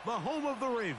the home of the Ravens.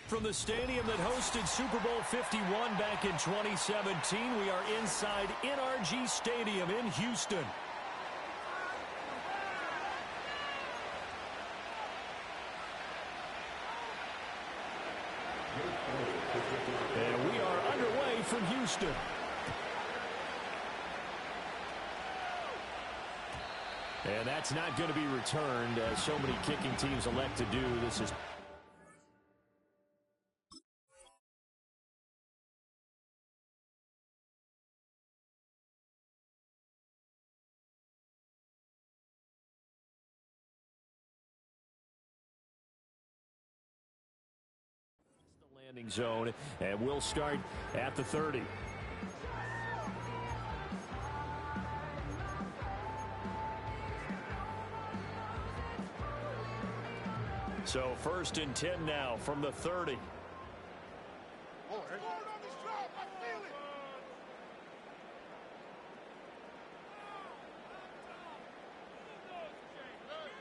From the stadium that hosted Super Bowl 51 back in 2017, we are inside NRG Stadium in Houston. And we are underway from Houston. And that's not going to be returned, as so many kicking teams elect to do. This is landing zone, and we'll start at the 30. So 1st and 10 now from the 30.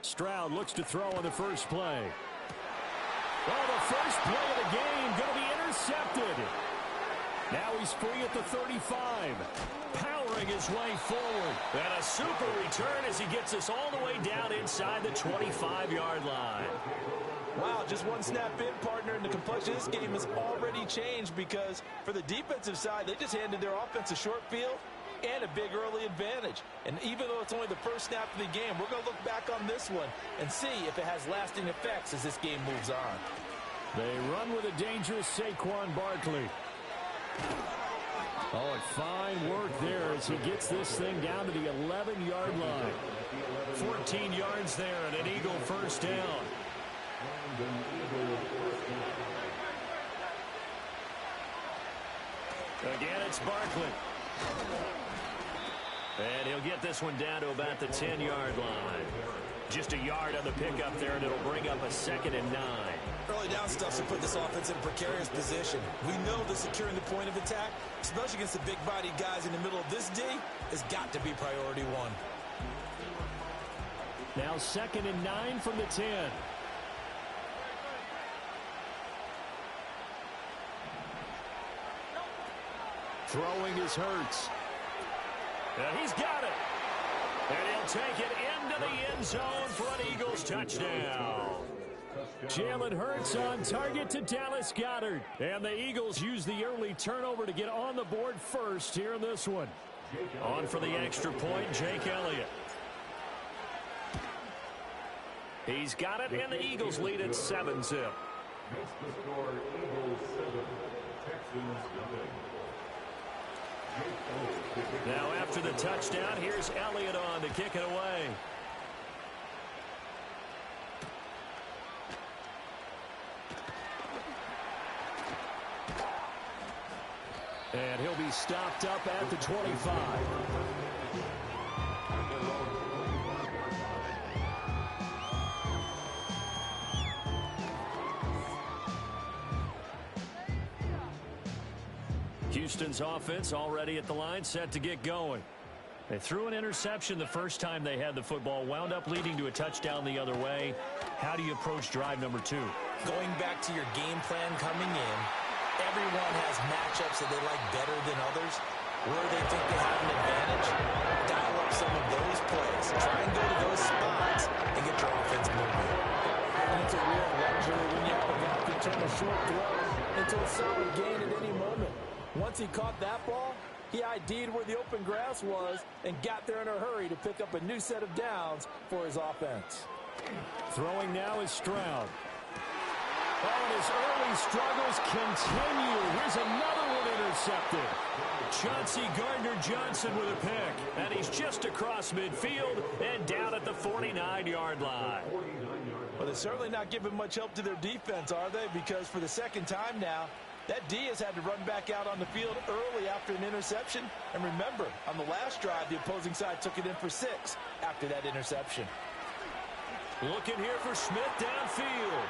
Stroud looks to throw on the first play. Oh, the first play of the game going to be intercepted. Now he's free at the 35. Powering his way forward. And a super return as he gets us all the way down inside the 25-yard line. Wow, just one snap in, partner, and the complexion of this game has already changed because for the defensive side, they just handed their offense a short field and a big early advantage. And even though it's only the first snap of the game, we're going to look back on this one and see if it has lasting effects as this game moves on. They run with a dangerous Saquon Barkley. Oh, and fine work there as he gets this thing down to the 11-yard line. 14 yards there and an Eagle first down. Again, it's Barkley. And he'll get this one down to about the 10-yard line. Just a yard on the pickup there, and it'll bring up a 2nd and 9. Early down stuff to put this offense in a precarious position. We know that securing the point of attack, especially against the big-bodied guys in the middle of this D, has got to be priority one. Now 2nd and 9 from the 10. Throwing is Hurts. And he's got it. And he'll take it into the end zone for an Eagles touchdown. Jalen Hurts on target to Dallas Goedert. And the Eagles use the early turnover to get on the board first here in this one. On for the extra point, Jake Elliott. He's got it, and the Eagles lead at 7-zip. Makes the score Eagles 7, Texans nothing. Now after the touchdown, here's Elliott on to kick it away. And he'll be stopped up at the 25. Houston's offense already at the line, set to get going. They threw an interception the first time they had the football, wound up leading to a touchdown the other way. How do you approach drive number 2? Going back to your game plan coming in, everyone has matchups that they like better than others. Where they think they have an advantage, dial up some of those plays. Try and go to those spots and get your offense moving. And it's a real luxury when you have a guy who can turn a short throw into a solid gain at any moment. Once he caught that ball, he ID'd where the open grass was and got there in a hurry to pick up a new set of downs for his offense. Throwing now is Stroud. Oh, and his early struggles continue. Here's another one intercepted. Chauncey Gardner-Johnson with a pick. And he's just across midfield and down at the 49-yard line. Well, they're certainly not giving much help to their defense, are they? Because for the second time now, that D has had to run back out on the field early after an interception. And remember, on the last drive, the opposing side took it in for 6 after that interception. Looking here for Smith downfield.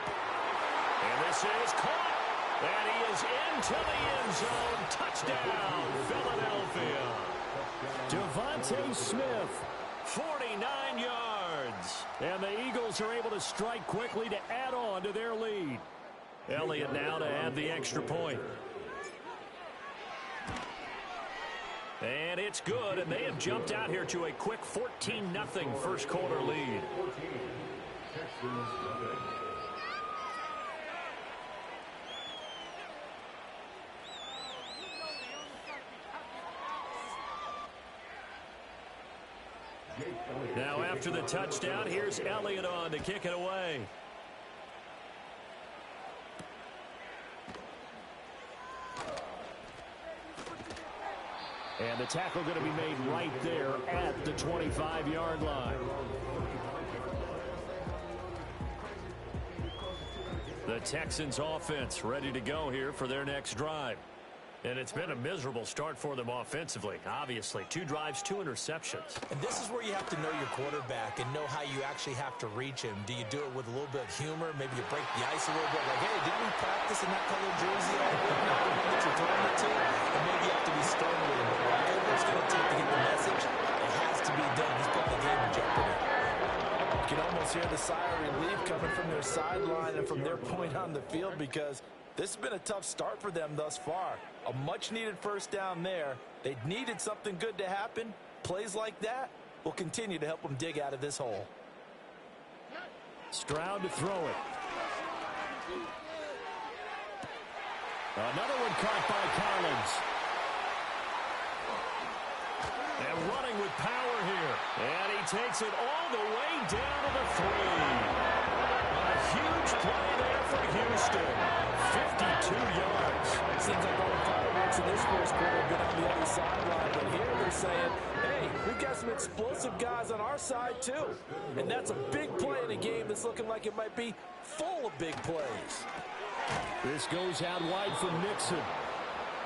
And this is caught. And he is into the end zone. Touchdown, Philadelphia. Devontae Smith, 49 yards. And the Eagles are able to strike quickly to add on to their lead. Elliott now to add the extra point. And it's good, and they have jumped out here to a quick 14-0 first quarter lead. Now after the touchdown, here's Elliott on to kick it away. And the tackle going to be made right there at the 25-yard line. The Texans offense ready to go here for their next drive. And it's been a miserable start for them offensively. Obviously, 2 drives, 2 interceptions. And this is where you have to know your quarterback and know how you actually have to reach him. Do you do it with a little bit of humor? Maybe you break the ice a little bit. Like, hey, didn't we practice in that color jersey all week? Now the one that you're throwing it to? And maybe you have to be stern with him. But whatever it's going to take to get the message, it has to be done. He's putting the game in jeopardy. You can almost hear the sigh of relief coming from their sideline and from their point on the field, because this has been a tough start for them thus far. A much-needed first down there. They needed something good to happen. Plays like that will continue to help them dig out of this hole. Stroud to throw it. Another one caught by Collins. And running with power here. And he takes it all the way down to the 3. A huge play there for Houston. 52 yards. Seems like all the fireworks in this first quarter have been on the other sideline. But here they're saying, hey, we've got some explosive guys on our side too. And that's a big play in a game that's looking like it might be full of big plays. This goes out wide for Mixon.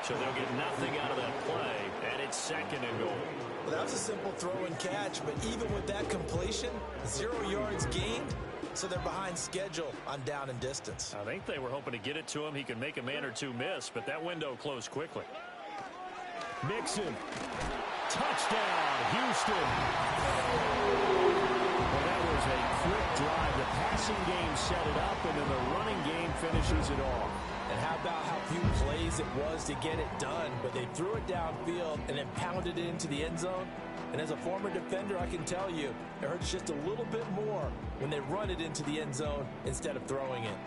So they'll get nothing out of that play, and it's 2nd and goal. Well, that was a simple throw and catch, but even with that completion, 0 yards gained, so they're behind schedule on down and distance. I think they were hoping to get it to him. He could make a man or 2 miss, but that window closed quickly. Mixon. Touchdown, Houston. Well, that was a quick drive. The passing game set it up, and then the running game finishes it off. And how about how few plays it was to get it done, but they threw it downfield and then pounded it into the end zone. And as a former defender, I can tell you, it hurts just a little bit more when they run it into the end zone instead of throwing it.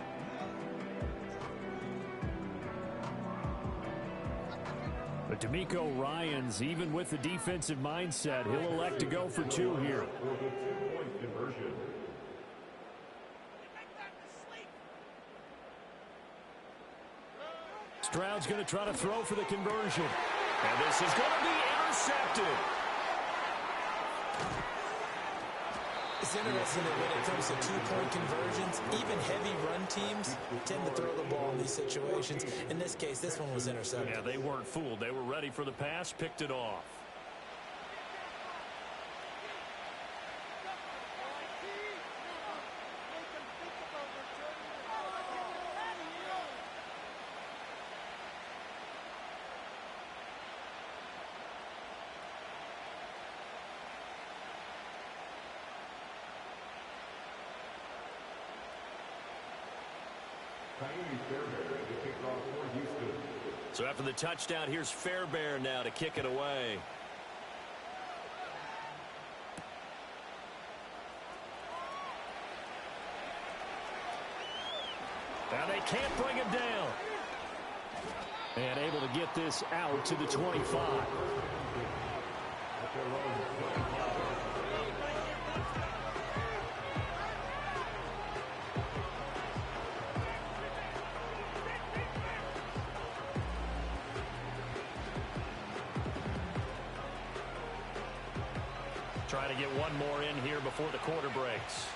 But DeMeco Ryans, even with the defensive mindset, he'll elect to go for 2 here. Stroud's going to try to throw for the conversion. And this is going to be intercepted. It's interesting that when it comes to 2-point conversions, even heavy run teams tend to throw the ball in these situations. In this case, this one was intercepted. Yeah, they weren't fooled. They were ready for the pass, picked it off. Fairbairn to kick off for Houston. So after the touchdown, here's Fairbairn now to kick it away. Now they can't bring him down. And able to get this out to the 25. Trying to get one more in here before the quarter breaks.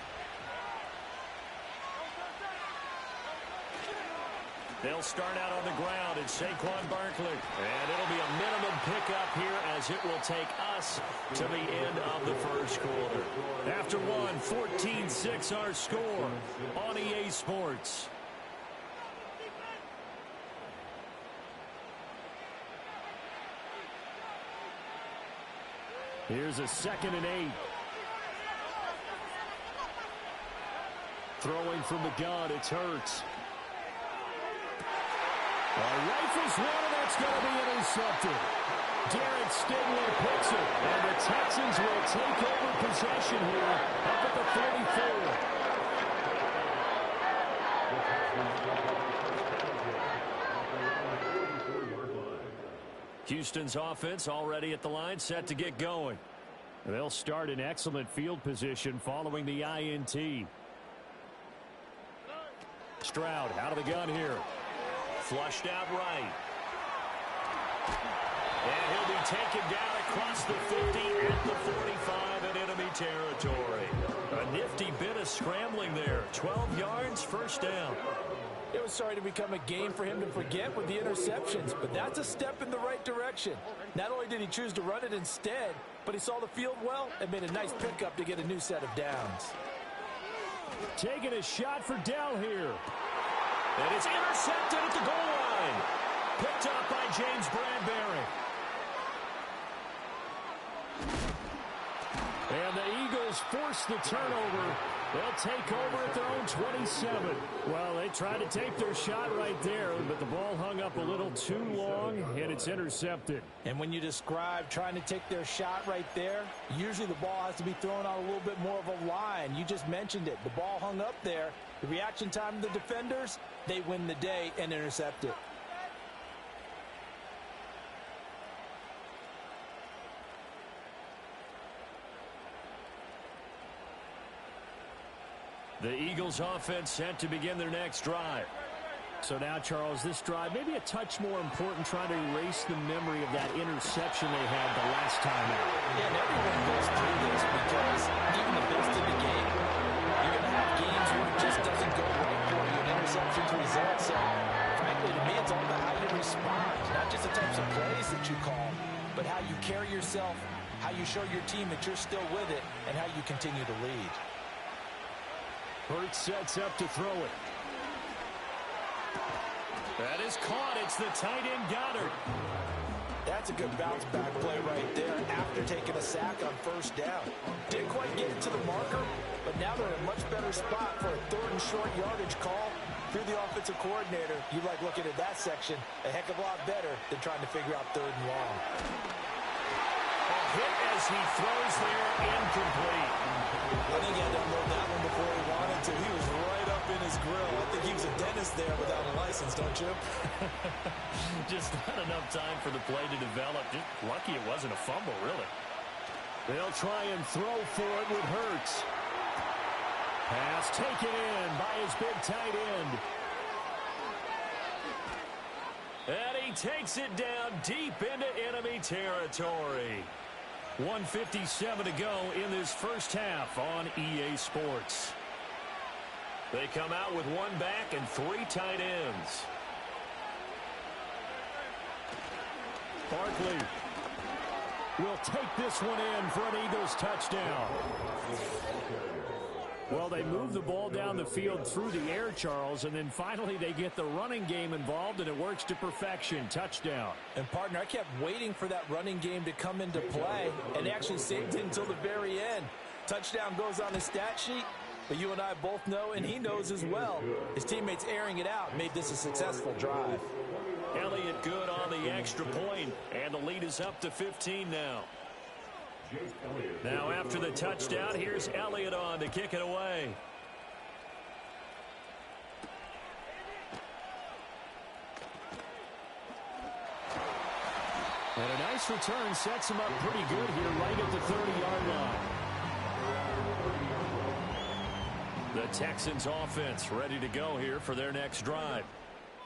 They'll start out on the ground. It's Saquon Barkley. And it'll be a minimum pickup here as it will take us to the end of the first quarter. After one, 14-6 our score on EA Sports. Here's a 2nd and 8. Throwing from the gun, it's Hurts. Rifles one, and that's going to be intercepted. Derek Stigler picks it, and the Texans will take over possession here up at the 34. Houston's offense already at the line, set to get going. They'll start in excellent field position following the INT. Stroud out of the gun here. Flushed out right. And he'll be taken down across the 50 at the 45 in enemy territory. A nifty bit of scrambling there. 12 yards, first down. It was starting to become a game for him to forget with the interceptions, but that's a step in the right direction. Not only did he choose to run it instead, but he saw the field well and made a nice pickup to get a new set of downs. Taking a shot for Dell here. And it's intercepted at the goal line. Picked up by James Bradbury. And the Eagles force the turnover. They'll take over at their own 27. Well, they tried to take their shot right there, but the ball hung up a little too long, and it's intercepted. And when you describe trying to take their shot right there, usually the ball has to be thrown on a little bit more of a line. You just mentioned it. The ball hung up there. The reaction time of the defenders, they win the day and intercept it. The Eagles offense set to begin their next drive. So now, Charles, this drive maybe a touch more important, trying to erase the memory of that interception they had the last time out. Yeah, and everyone goes through this because even the best in the game, you're going to have games where it just doesn't go right for you, and interceptions result. So, frankly, to me, it's all about how you respond, not just the types of plays that you call, but how you carry yourself, how you show your team that you're still with it, and how you continue to lead. Hurts sets up to throw it. That is caught. It's the tight end Goddard. That's a good bounce back play right there after taking a sack on first down. Didn't quite get it to the marker, but now they're in a much better spot for a 3rd and short yardage call. If you're the offensive coordinator, you like looking at that section a heck of a lot better than trying to figure out 3rd and long. A hit as he throws there, incomplete. I think he had to unload that one before he wanted to. He was right up in his grill. I think he was a dentist there without a license, don't you? Just not enough time for the play to develop. Just lucky it wasn't a fumble, really. They'll try and throw for it with Hurts. Pass taken in by his big tight end. And he takes it down deep into enemy territory. 1:57 to go in this first half on EA Sports. They come out with one back and 3 tight ends. Barkley will take this one in for an Eagles touchdown. Well, they move the ball down the field through the air, Charles, and then finally they get the running game involved, and it works to perfection. Touchdown. And, partner, I kept waiting for that running game to come into play, and they actually saved it until the very end. Touchdown goes on the stat sheet. But you and I both know, and he knows as well, his teammates airing it out made this a successful drive. Elliott good on the extra point, and the lead is up to 15 now. Now after the touchdown, here's Elliott on to kick it away. And a nice return sets him up pretty good here right at the 30-yard line. The Texans offense ready to go here for their next drive.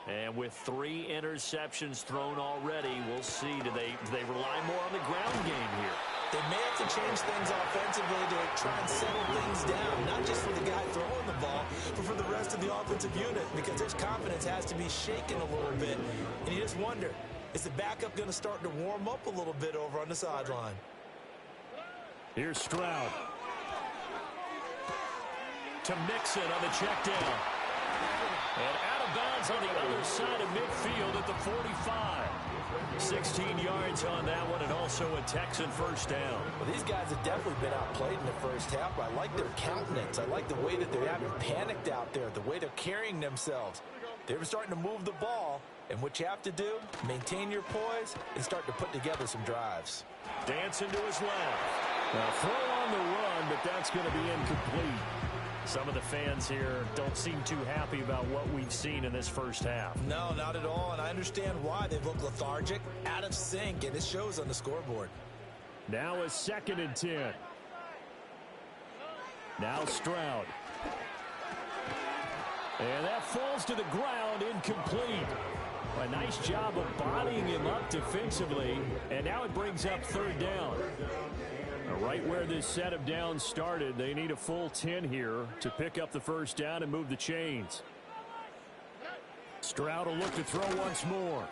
And with 3 interceptions thrown already, we'll see. Do they rely more on the ground game here? They may have to change things offensively to try and settle things down, not just for the guy throwing the ball, but for the rest of the offensive unit, because his confidence has to be shaken a little bit. And you just wonder, is the backup going to start to warm up a little bit over on the sideline? Here's Stroud. To Mixon on the check down. And out of bounds on the other side of midfield at the 45. 16 yards on that one, and also a Texan first down. Well, these guys have definitely been outplayed in the first half. I like their countenance. I like the way that they haven't panicked out there, the way they're carrying themselves. They're starting to move the ball, and what you have to do, maintain your poise and start to put together some drives. Dancing to his left. Now throw on the run, but that's going to be incomplete. Some of the fans here don't seem too happy about what we've seen in this first half. No, not at all, and I understand why. They've looked lethargic, out of sync, and it shows on the scoreboard. Now a 2nd and 10. Now Stroud. And that falls to the ground, incomplete. A nice job of bodying him up defensively, and now it brings up 3rd down. Right where this set of downs started, they need a full 10 here to pick up the first down and move the chains. Stroud will look to throw once more.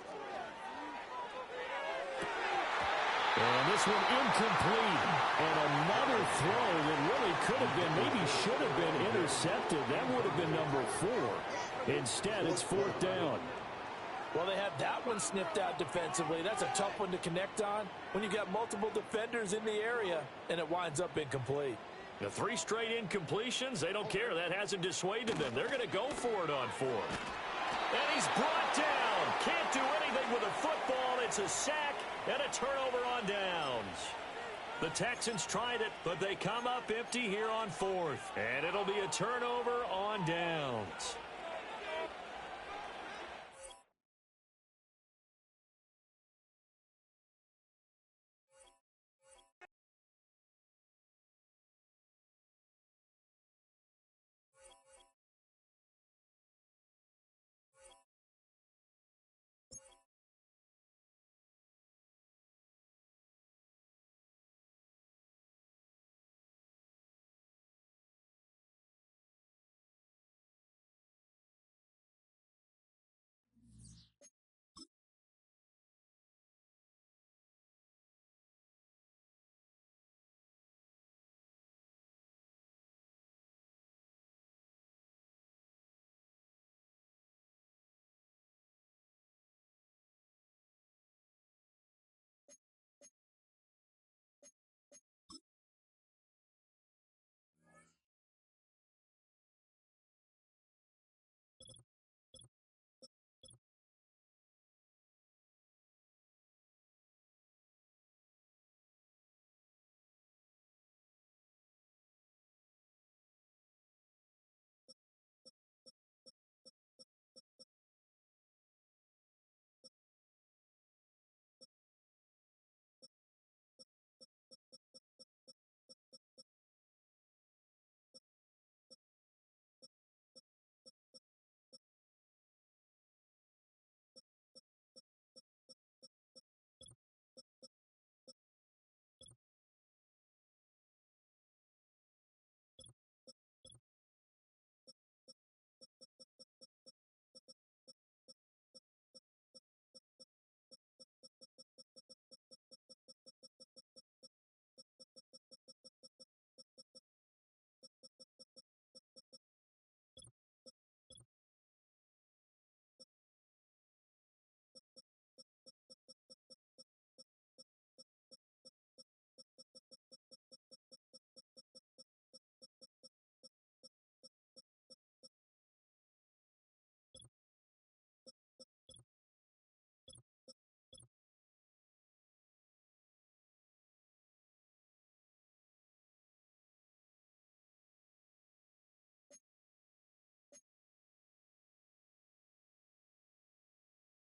And this one incomplete. And another throw that really could have been, maybe should have been intercepted. That would have been number 4. Instead, it's 4th down. Well, they have that one snipped out defensively. That's a tough one to connect on when you got multiple defenders in the area, and it winds up incomplete. The 3 straight incompletions, they don't care. That hasn't dissuaded them. They're going to go for it on 4th. And he's brought down. Can't do anything with a football. It's a sack and a turnover on downs. The Texans tried it, but they come up empty here on 4th. And it'll be a turnover on downs.